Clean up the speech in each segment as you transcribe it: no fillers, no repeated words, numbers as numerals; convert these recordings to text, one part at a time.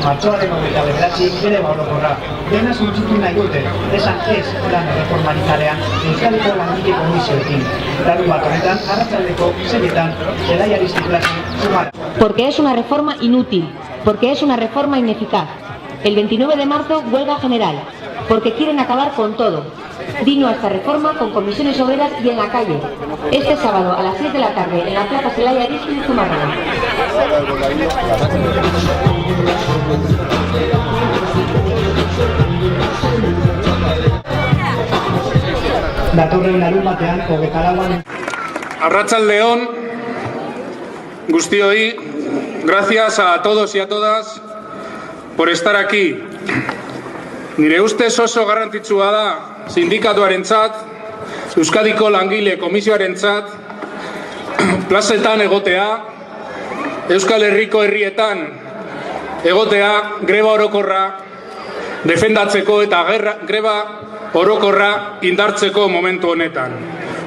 Martxoaren 29 greba orokorra. Dena suntsitu nahi dute, esan ez lan erreformaritzarean Euskadiko Langile Komisioekin. Larunbat honetan, arratsaldeko 6etan, Zelai Aristiklasi Zumara. Porque es una reforma inútil, porque es una reforma ineficaz. El 29 de marzo, huelga general, porque quieren acabar con todo. Digno a esta reforma con comisiones obreras y en la calle. Este sábado a las 6 de la tarde en la plaza Zelai Aristiklasi Zumara. Datorren larunbatean, 24an. Arratsaldeon, guztioi, gracias a todos y a todas por estar aquí. Nire ustez oso garrantzitsua da sindikatuarentzat, Euskadiko Langile Komisioarentzat, plazetan egotea, Euskal Herriko herrietan egotea, greba orokorra defendatzeko eta greba orokorra indartzeko momentu honetan.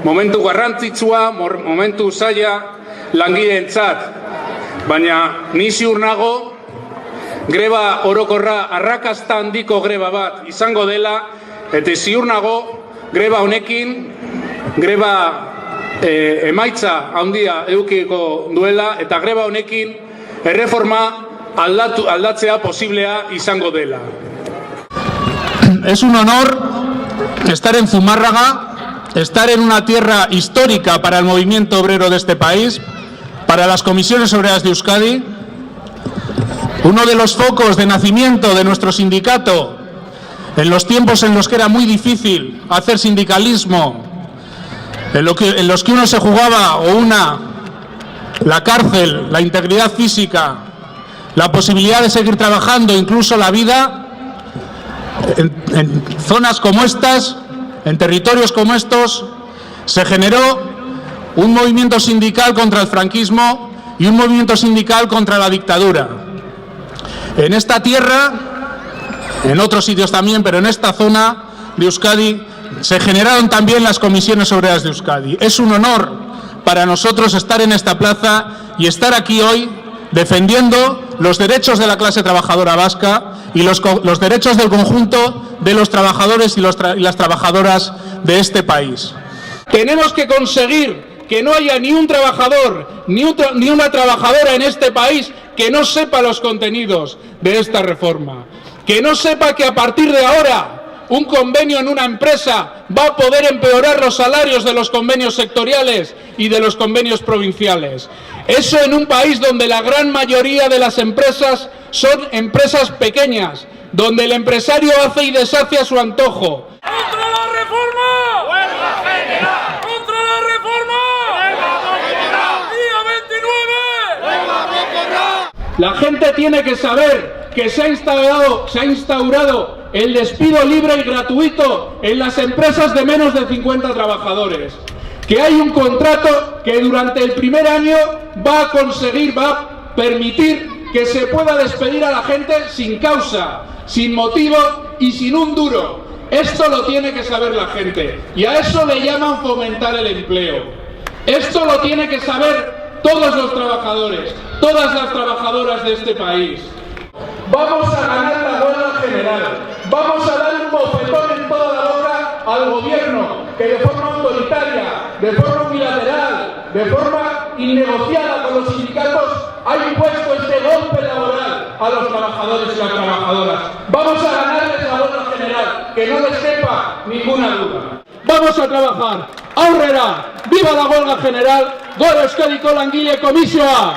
Momentu garrantzitsua, momentu zaila langileentzat, baina ni ziur nago greba orokorra arrakasta handiko greba bat izango dela, eta ziur nago greba honekin, greba emaitza handia edukiko duela, eta greba honekin erreforma aldatzea posiblea izango dela. Es un honor estar en Zumárraga, estar en una tierra histórica para el movimiento obrero de este país, para las comisiones obreras de Euskadi, uno de los focos de nacimiento de nuestro sindicato, en los tiempos en los que era muy difícil hacer sindicalismo, en los que uno se jugaba la cárcel, la integridad física, la posibilidad de seguir trabajando, incluso la vida. En zonas como estas, en territorios como estos, se generó un movimiento sindical contra el franquismo y un movimiento sindical contra la dictadura. En esta tierra, en otros sitios también, pero en esta zona de Euskadi, se generaron también las comisiones obreras de Euskadi. Es un honor para nosotros estar en esta plaza y estar aquí hoy defendiendo los derechos de la clase trabajadora vasca y los derechos del conjunto de los trabajadores y las trabajadoras de este país. Tenemos que conseguir que no haya ni un trabajador ni una trabajadora en este país que no sepa los contenidos de esta reforma, que no sepa que a partir de ahora un convenio en una empresa va a poder empeorar los salarios de los convenios sectoriales y de los convenios provinciales. Eso en un país donde la gran mayoría de las empresas son empresas pequeñas, donde el empresario hace y deshace a su antojo. ¡Contra la reforma! ¡Huelga general! ¡Contra la reforma! ¡Huelga general! ¡Día 29! ¡Huelga general! La gente tiene que saber que se ha instaurado el despido libre y gratuito en las empresas de menos de 50 trabajadores. Que hay un contrato que durante el primer año va a permitir que se pueda despedir a la gente sin causa, sin motivo y sin un duro. Esto lo tiene que saber la gente y a eso le llaman fomentar el empleo. Esto lo tiene que saber todos los trabajadores, todas las trabajadoras de este país. Vamos a ganar la huelga general, vamos a dar un bofetón en toda la boca al gobierno que de forma autoritaria, de forma unilateral, de forma innegociada con los sindicatos ha impuesto este golpe laboral a los trabajadores y las trabajadoras. Vamos a ganarles la huelga general, que no les quepa ninguna duda. Vamos a trabajar. Aurrera, viva la huelga general, gora Euskadiko Langile Komisioa.